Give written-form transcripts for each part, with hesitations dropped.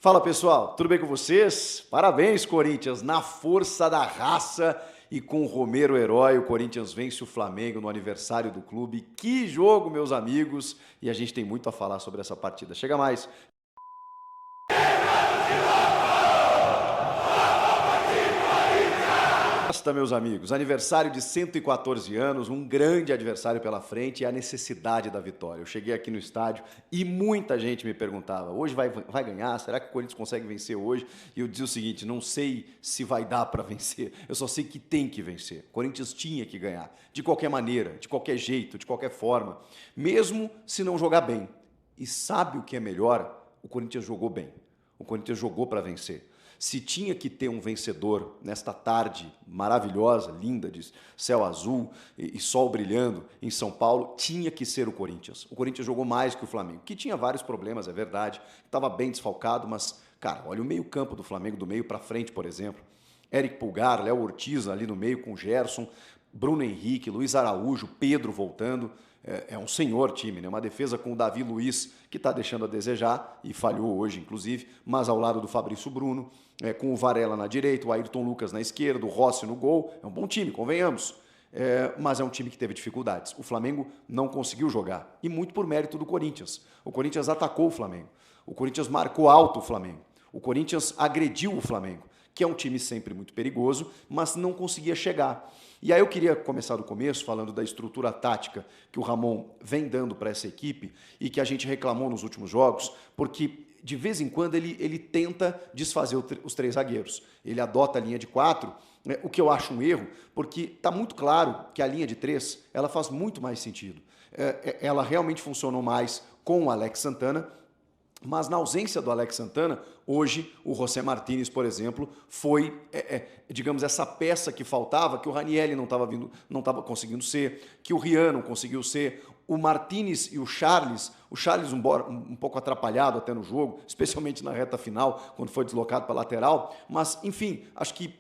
Fala pessoal, tudo bem com vocês? Parabéns, Corinthians, na força da raça e com o Romero herói, o Corinthians vence o Flamengo no aniversário do clube. Que jogo, meus amigos! E a gente tem muito a falar sobre essa partida. Chega mais! Meus amigos, aniversário de 114 anos, um grande adversário pela frente e a necessidade da vitória. Eu cheguei aqui no estádio e muita gente me perguntava, hoje vai ganhar? Será que o Corinthians consegue vencer hoje? E eu dizia o seguinte, não sei se vai dar para vencer, eu só sei que tem que vencer. O Corinthians tinha que ganhar, de qualquer maneira, de qualquer jeito, de qualquer forma, mesmo se não jogar bem. E sabe o que é melhor? O Corinthians jogou bem, o Corinthians jogou para vencer. Se tinha que ter um vencedor nesta tarde maravilhosa, linda, de céu azul e sol brilhando em São Paulo, tinha que ser o Corinthians. O Corinthians jogou mais que o Flamengo, que tinha vários problemas, é verdade, estava bem desfalcado, mas, cara, olha o meio-campo do Flamengo, do meio para frente, por exemplo. Eric Pulgar, Léo Ortiz ali no meio com Gerson, Bruno Henrique, Luiz Araújo, Pedro voltando. É um senhor time, né? Uma defesa com o Davi Luiz, que está deixando a desejar, e falhou hoje, inclusive, mas ao lado do Fabrício Bruno, com o Varela na direita, o Ayrton Lucas na esquerda, o Rossi no gol. É um bom time, convenhamos. Mas é um time que teve dificuldades. O Flamengo não conseguiu jogar, e muito por mérito do Corinthians. O Corinthians atacou o Flamengo, o Corinthians marcou alto o Flamengo, o Corinthians agrediu o Flamengo, que é um time sempre muito perigoso, mas não conseguia chegar. E aí eu queria começar do começo falando da estrutura tática que o Ramon vem dando para essa equipe e que a gente reclamou nos últimos jogos, porque de vez em quando ele tenta desfazer os três zagueiros. Ele adota a linha de 4, o que eu acho um erro, porque está muito claro que a linha de 3 ela faz muito mais sentido. Ela realmente funcionou mais com o Alex Santana, mas na ausência do Alex Santana, hoje o José Martínez, por exemplo, foi, digamos, essa peça que faltava, que o Ranieri não estava conseguindo ser, que o Rian não conseguiu ser, o Martínez e o Charles um pouco atrapalhado até no jogo, especialmente na reta final, quando foi deslocado para a lateral, mas, enfim, acho que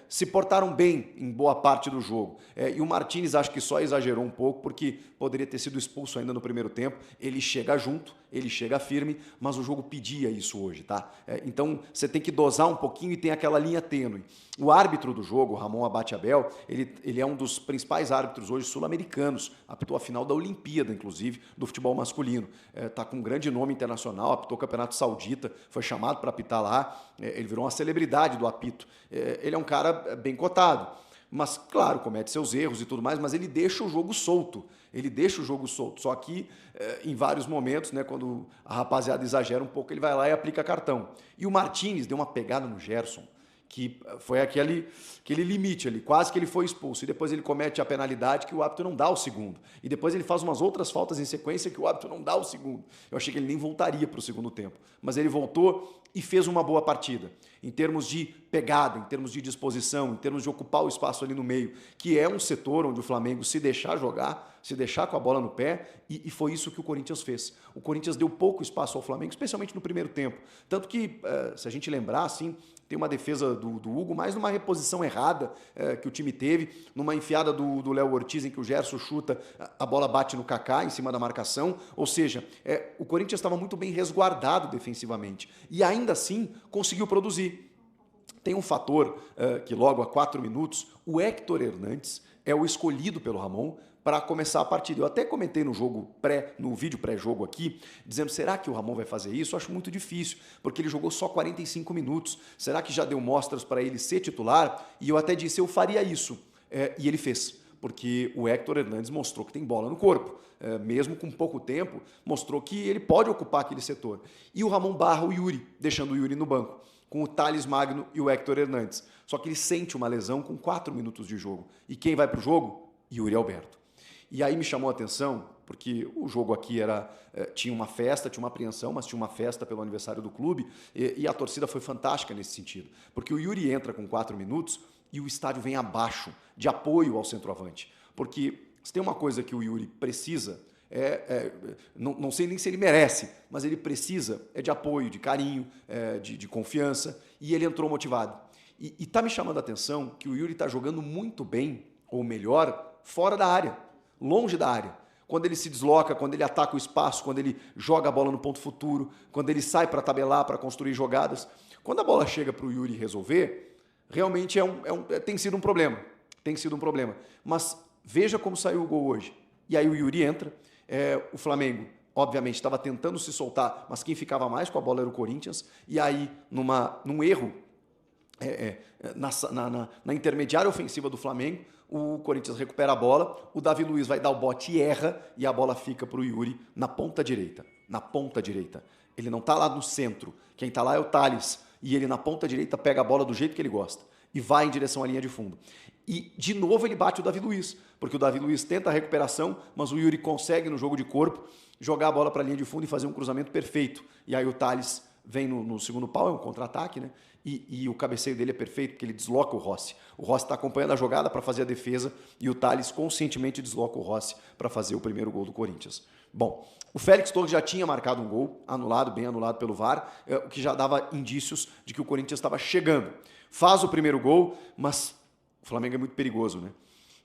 se portaram bem em boa parte do jogo. E o Martínez acho que só exagerou um pouco, porque poderia ter sido expulso ainda no primeiro tempo. Ele chega junto, ele chega firme, mas o jogo pedia isso hoje, tá? Então, você tem que dosar um pouquinho e tem aquela linha tênue. O árbitro do jogo, o Ramon Abate-Abel, ele é um dos principais árbitros hoje sul-americanos, apitou a final da Olimpíada, inclusive, do futebol masculino. Está com um grande nome internacional, apitou o Campeonato Saudita, foi chamado para apitar lá, ele virou uma celebridade do apito. Ele é um cara bem cotado, mas, claro, comete seus erros e tudo mais, mas ele deixa o jogo solto. Ele deixa o jogo solto, só que em vários momentos, né, quando a rapaziada exagera um pouco, ele vai lá e aplica cartão. E o Martínez deu uma pegada no Gerson, que foi aquele limite ali, quase que ele foi expulso, e depois ele comete a penalidade que o árbitro não dá o segundo, e depois ele faz umas outras faltas em sequência que o árbitro não dá o segundo. Eu achei que ele nem voltaria para o segundo tempo, mas ele voltou e fez uma boa partida, em termos de pegada, em termos de disposição, em termos de ocupar o espaço ali no meio, que é um setor onde o Flamengo se deixar jogar, se deixar com a bola no pé, e foi isso que o Corinthians fez. O Corinthians deu pouco espaço ao Flamengo, especialmente no primeiro tempo, tanto que, se a gente lembrar, assim, tem uma defesa do Hugo, mais numa reposição errada que o time teve, numa enfiada do Léo Ortiz, em que o Gerson chuta, a bola bate no Kaká em cima da marcação, ou seja, o Corinthians estava muito bem resguardado defensivamente, e ainda assim conseguiu produzir. Tem um fator que logo a 4 minutos, o Héctor Hernandes é o escolhido pelo Ramon para começar a partida. Eu até comentei no vídeo pré-jogo aqui, dizendo, será que o Ramon vai fazer isso? Eu acho muito difícil, porque ele jogou só 45 minutos. Será que já deu mostras para ele ser titular? E eu até disse, eu faria isso. E ele fez, porque o Héctor Hernandes mostrou que tem bola no corpo. Mesmo com pouco tempo, mostrou que ele pode ocupar aquele setor. E o Ramon barra o Yuri, deixando o Yuri no banco, com o Thales Magno e o Héctor Hernandes. Só que ele sente uma lesão com 4 minutos de jogo. E quem vai para o jogo? Yuri Alberto. E aí me chamou a atenção, porque o jogo aqui tinha uma festa, tinha uma apreensão, mas tinha uma festa pelo aniversário do clube, e a torcida foi fantástica nesse sentido. Porque o Yuri entra com 4 minutos e o estádio vem abaixo, de apoio ao centroavante. Porque se tem uma coisa que o Yuri precisa, não sei nem se ele merece, mas ele precisa de apoio, de carinho, de confiança, e ele entrou motivado. E está me chamando a atenção que o Yuri está jogando muito bem, ou melhor, fora da área, longe da área. quando ele se desloca, quando ele ataca o espaço, quando ele joga a bola no ponto futuro, quando ele sai para tabelar, para construir jogadas. Quando a bola chega para o Yuri resolver, realmente tem sido um problema. Tem sido um problema. Mas veja como saiu o gol hoje. E aí o Yuri entra, o Flamengo, obviamente, estava tentando se soltar, mas quem ficava mais com a bola era o Corinthians. E aí, num erro na intermediária ofensiva do Flamengo, o Corinthians recupera a bola, o Davi Luiz vai dar o bote e erra, e a bola fica para o Yuri na ponta direita. Na ponta direita. Ele não está lá no centro. Quem está lá é o Thales. E ele na ponta direita pega a bola do jeito que ele gosta e vai em direção à linha de fundo. E de novo ele bate o Davi Luiz, porque o Davi Luiz tenta a recuperação, mas o Yuri consegue no jogo de corpo jogar a bola para a linha de fundo e fazer um cruzamento perfeito. E aí o Thales vem no segundo pau, é um contra-ataque, né? E o cabeceio dele é perfeito, porque ele desloca o Rossi. O Rossi está acompanhando a jogada para fazer a defesa e o Thales conscientemente desloca o Rossi para fazer o primeiro gol do Corinthians. Bom, o Félix Torres já tinha marcado um gol, anulado, bem anulado pelo VAR, o que já dava indícios de que o Corinthians estava chegando. Faz o primeiro gol, mas o Flamengo é muito perigoso, né?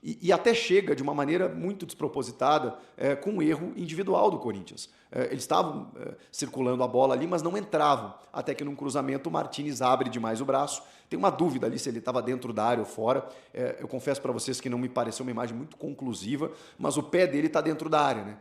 E até chega de uma maneira muito despropositada, com um erro individual do Corinthians. Eles estavam circulando a bola ali, mas não entravam. Até que num cruzamento o Martínez abre demais o braço. Tem uma dúvida ali se ele estava dentro da área ou fora. Eu confesso para vocês que não me pareceu uma imagem muito conclusiva, mas o pé dele está dentro da área, né?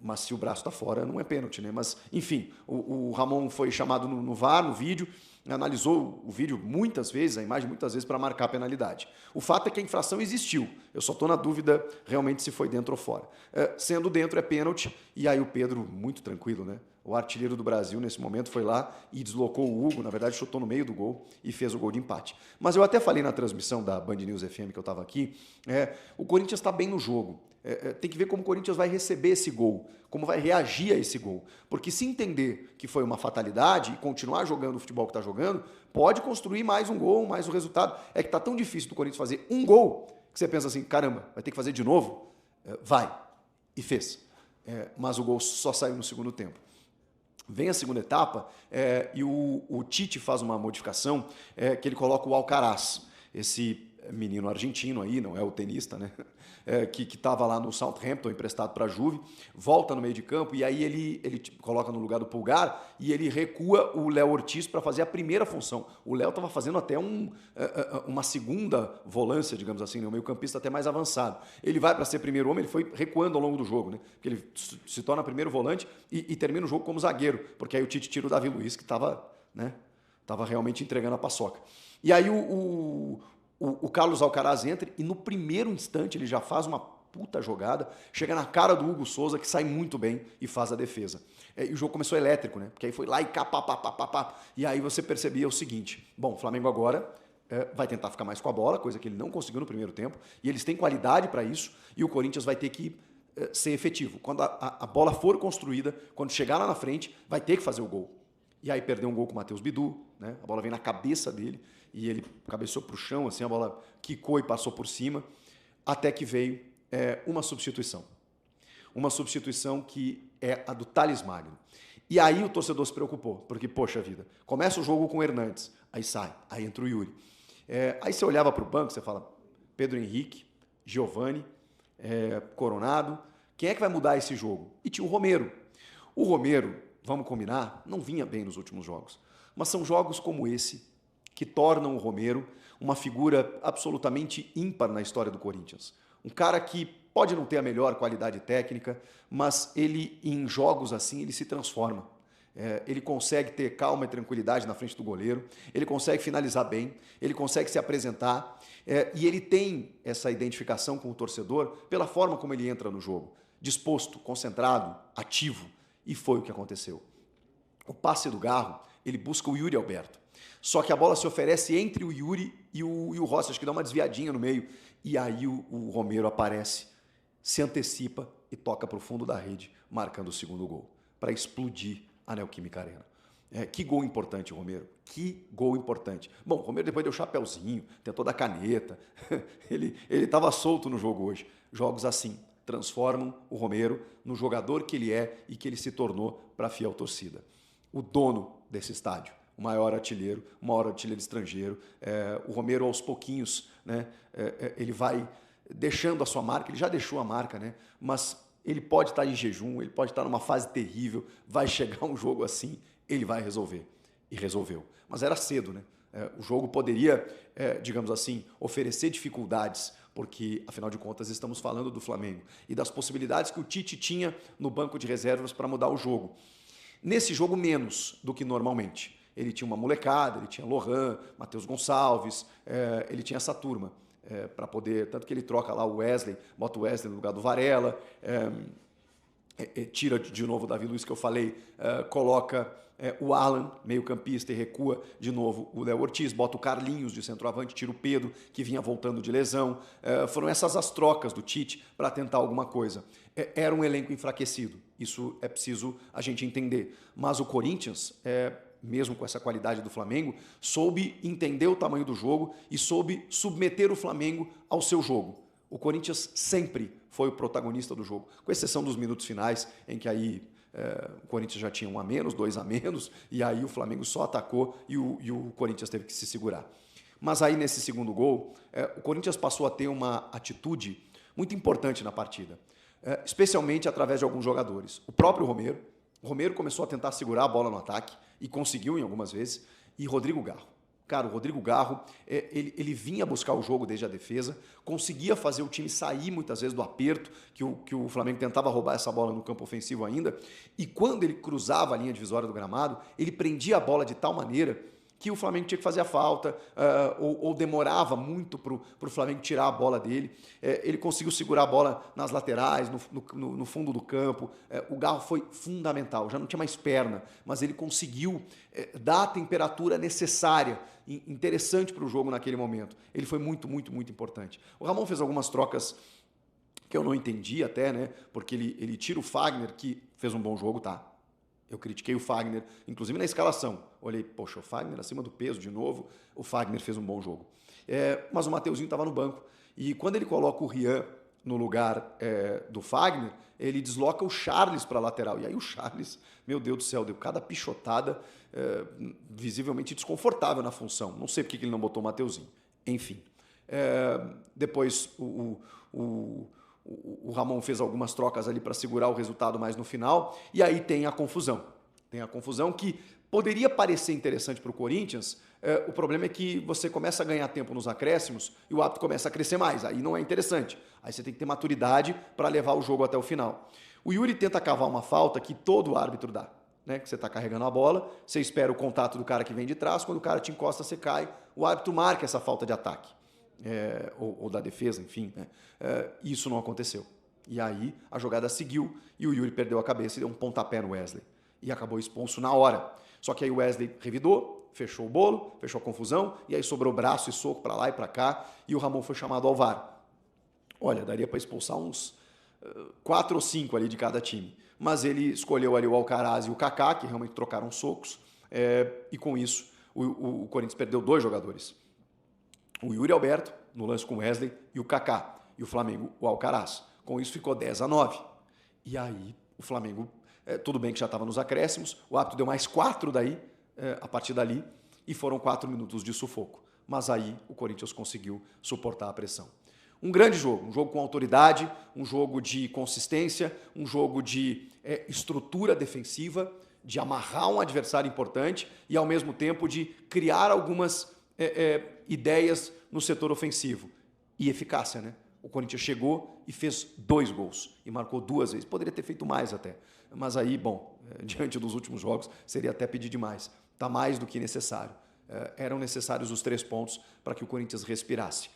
Mas se o braço está fora, não é pênalti, né? Mas, enfim, o Ramon foi chamado no VAR, no vídeo, analisou o vídeo muitas vezes, a imagem muitas vezes, para marcar a penalidade. O fato é que a infração existiu. Eu só estou na dúvida realmente se foi dentro ou fora. Sendo dentro é pênalti, e aí o Pedro, muito tranquilo, né? O artilheiro do Brasil, nesse momento, foi lá e deslocou o Hugo, na verdade chutou no meio do gol e fez o gol de empate. Mas eu até falei na transmissão da Band News FM que eu estava aqui, o Corinthians está bem no jogo. Tem que ver como o Corinthians vai receber esse gol, como vai reagir a esse gol. Porque se entender que foi uma fatalidade e continuar jogando o futebol que está jogando, pode construir mais um gol, mais um resultado. É que está tão difícil do Corinthians fazer um gol que você pensa assim, caramba, vai ter que fazer de novo? Vai. E fez. Mas o gol só saiu no segundo tempo. Vem a segunda etapa e o Tite faz uma modificação que ele coloca o Alcaraz, esse menino argentino aí, não é o tenista, né? Que estava lá no Southampton, emprestado para a Juve, volta no meio de campo e aí ele coloca no lugar do Pulgar e ele recua o Léo Ortiz para fazer a primeira função. O Léo estava fazendo até uma segunda volância, digamos assim, né? Um meio campista até mais avançado. Ele vai para ser primeiro homem, ele foi recuando ao longo do jogo, né? Porque ele se torna primeiro volante e termina o jogo como zagueiro, porque aí o Tite tira o Davi Luiz, que estava, né? Tava realmente entregando a paçoca. E aí o Carlos Alcaraz entra e no primeiro instante ele já faz uma puta jogada, chega na cara do Hugo Souza, que sai muito bem e faz a defesa. E o jogo começou elétrico, né? Porque aí foi lá e cá, pá. E aí você percebia o seguinte, bom, o Flamengo agora vai tentar ficar mais com a bola, coisa que ele não conseguiu no primeiro tempo, e eles têm qualidade para isso, e o Corinthians vai ter que ser efetivo. Quando a bola for construída, quando chegar lá na frente, vai ter que fazer o gol. E aí perdeu um gol com o Matheus Bidu, né? A bola vem na cabeça dele, e ele cabeceou para o chão, assim, a bola quicou e passou por cima, até que veio uma substituição. Uma substituição que é a do Thales Magno. E aí o torcedor se preocupou, porque, poxa vida, começa o jogo com o Hernandes, aí sai, aí entra o Yuri. Aí você olhava para o banco, você fala, Pedro Henrique, Giovani, Coronado, quem é que vai mudar esse jogo? E tinha o Romero. O Romero, vamos combinar, não vinha bem nos últimos jogos, mas são jogos como esse que tornam o Romero uma figura absolutamente ímpar na história do Corinthians. Um cara que pode não ter a melhor qualidade técnica, mas ele, em jogos assim, ele se transforma. Ele consegue ter calma e tranquilidade na frente do goleiro, ele consegue finalizar bem, ele consegue se apresentar, e ele tem essa identificação com o torcedor pela forma como ele entra no jogo. Disposto, concentrado, ativo. E foi o que aconteceu. O passe do Garro, ele busca o Yuri Alberto. Só que a bola se oferece entre o Yuri e o Rossi, acho que dá uma desviadinha no meio, e aí o Romero aparece, se antecipa e toca para o fundo da rede, marcando o segundo gol, para explodir a Neoquímica Arena. Que gol importante, Romero. Que gol importante. Bom, o Romero depois deu chapéuzinho, tentou dar caneta, ele estava solto no jogo hoje. Jogos assim transformam o Romero no jogador que ele é e que ele se tornou para a fiel torcida. O dono desse estádio, o maior artilheiro estrangeiro. O Romero, aos pouquinhos, né, ele vai deixando a sua marca, ele já deixou a marca, né, mas ele pode estar em jejum, ele pode estar numa fase terrível, vai chegar um jogo assim, ele vai resolver. E resolveu. Mas era cedo, né? O jogo poderia, digamos assim, oferecer dificuldades, porque, afinal de contas, estamos falando do Flamengo e das possibilidades que o Tite tinha no banco de reservas para mudar o jogo. Nesse jogo, menos do que normalmente. Ele tinha uma molecada, ele tinha Lohan, Matheus Gonçalves, ele tinha essa turma para poder... Tanto que ele troca lá o Wesley, bota o Wesley no lugar do Varela, tira de novo o Davi Luiz que eu falei, coloca o Alan, meio campista, e recua de novo o Léo Ortiz, bota o Carlinhos de centroavante, tira o Pedro, que vinha voltando de lesão. Foram essas as trocas do Tite para tentar alguma coisa. Era um elenco enfraquecido, isso é preciso a gente entender. Mas o Corinthians, mesmo com essa qualidade do Flamengo, soube entender o tamanho do jogo e soube submeter o Flamengo ao seu jogo. O Corinthians sempre foi o protagonista do jogo, com exceção dos minutos finais, em que aí o Corinthians já tinha 1 a menos, 2 a menos, e aí o Flamengo só atacou e o Corinthians teve que se segurar. Mas aí nesse segundo gol, o Corinthians passou a ter uma atitude muito importante na partida, especialmente através de alguns jogadores. O próprio Romero. O Romero começou a tentar segurar a bola no ataque e conseguiu em algumas vezes, e Rodrigo Garro. Cara, o Rodrigo Garro, ele vinha buscar o jogo desde a defesa, conseguia fazer o time sair muitas vezes do aperto, que o Flamengo tentava roubar essa bola no campo ofensivo ainda, e quando ele cruzava a linha divisória do gramado, ele prendia a bola de tal maneira que o Flamengo tinha que fazer a falta, ou demorava muito para o Flamengo tirar a bola dele. Ele conseguiu segurar a bola nas laterais, no fundo do campo. O Garro foi fundamental, já não tinha mais perna, mas ele conseguiu dar a temperatura necessária, interessante para o jogo naquele momento. Ele foi muito, muito, muito importante. O Ramon fez algumas trocas que eu não entendi até, né? Porque ele tira o Fagner, que fez um bom jogo, tá? Eu critiquei o Fagner, inclusive na escalação. Olhei, poxa, o Fagner acima do peso de novo, o Fagner fez um bom jogo. Mas o Mateuzinho estava no banco. E quando ele coloca o Rian no lugar do Fagner, ele desloca o Charles para a lateral. E aí o Charles, meu Deus do céu, deu cada pichotada visivelmente desconfortável na função. Não sei porque que ele não botou o Mateuzinho. Enfim. Depois o Ramon fez algumas trocas ali para segurar o resultado mais no final, e aí tem a confusão. Tem a confusão que poderia parecer interessante para o Corinthians, o problema é que você começa a ganhar tempo nos acréscimos e o árbitro começa a crescer mais, aí não é interessante. Aí você tem que ter maturidade para levar o jogo até o final. O Yuri tenta cavar uma falta que todo árbitro dá, né? Que você está carregando a bola, você espera o contato do cara que vem de trás, quando o cara te encosta, você cai, o árbitro marca essa falta de ataque. Ou da defesa, enfim, né? Isso não aconteceu. E aí a jogada seguiu e o Yuri perdeu a cabeça e deu um pontapé no Wesley. E acabou expulso na hora. Só que aí o Wesley revidou, fechou o bolo, fechou a confusão, e aí sobrou braço e soco para lá e para cá, e o Ramon foi chamado ao VAR. Olha, daria para expulsar uns 4 ou 5 ali de cada time. Mas ele escolheu ali o Alcaraz e o Kaká, que realmente trocaram socos, e com isso o Corinthians perdeu 2 jogadores. O Yuri Alberto, no lance com o Wesley, e o Kaká. E o Flamengo, o Alcaraz. Com isso ficou 10-9. E aí o Flamengo, tudo bem que já estava nos acréscimos, o árbitro deu mais 4 daí, a partir dali, e foram 4 minutos de sufoco. Mas aí o Corinthians conseguiu suportar a pressão. Um grande jogo, um jogo com autoridade, um jogo de consistência, um jogo de estrutura defensiva, de amarrar um adversário importante e, ao mesmo tempo, de criar algumas ideias no setor ofensivo. E eficácia, né? O Corinthians chegou e fez 2 gols e marcou 2 vezes. Poderia ter feito mais até. Mas aí, bom, diante dos últimos jogos, seria até pedir demais. Está mais do que necessário. Eram necessários os 3 pontos para que o Corinthians respirasse.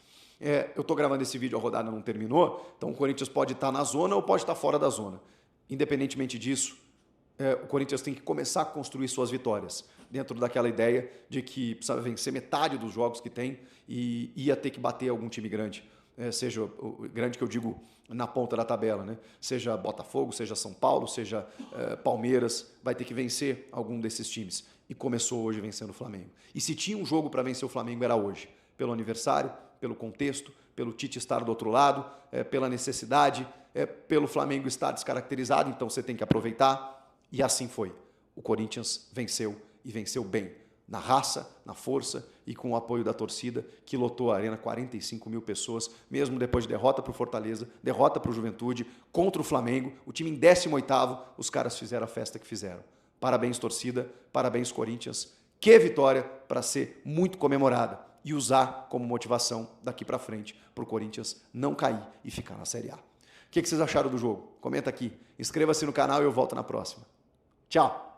Eu estou gravando esse vídeo, a rodada não terminou, então o Corinthians pode estar na zona ou pode estar fora da zona. Independentemente disso, o Corinthians tem que começar a construir suas vitórias, dentro daquela ideia de que precisa vencer metade dos jogos que tem e ia ter que bater algum time grande. Seja o grande que eu digo na ponta da tabela, né? Seja Botafogo, seja São Paulo, seja Palmeiras, vai ter que vencer algum desses times. E começou hoje vencendo o Flamengo. E se tinha um jogo para vencer o Flamengo, era hoje. Pelo aniversário, pelo contexto, pelo Tite estar do outro lado, pela necessidade, pelo Flamengo estar descaracterizado, então você tem que aproveitar. E assim foi. O Corinthians venceu e venceu bem. na raça, na força e com o apoio da torcida que lotou a arena, 45 mil pessoas, mesmo depois de derrota para o Fortaleza, derrota para o Juventude, contra o Flamengo, o time em 18º, os caras fizeram a festa que fizeram. Parabéns, torcida, parabéns, Corinthians. Que vitória para ser muito comemorada e usar como motivação daqui para frente para o Corinthians não cair e ficar na Série A. O que vocês acharam do jogo? Comenta aqui. Inscreva-se no canal e eu volto na próxima. Tchau!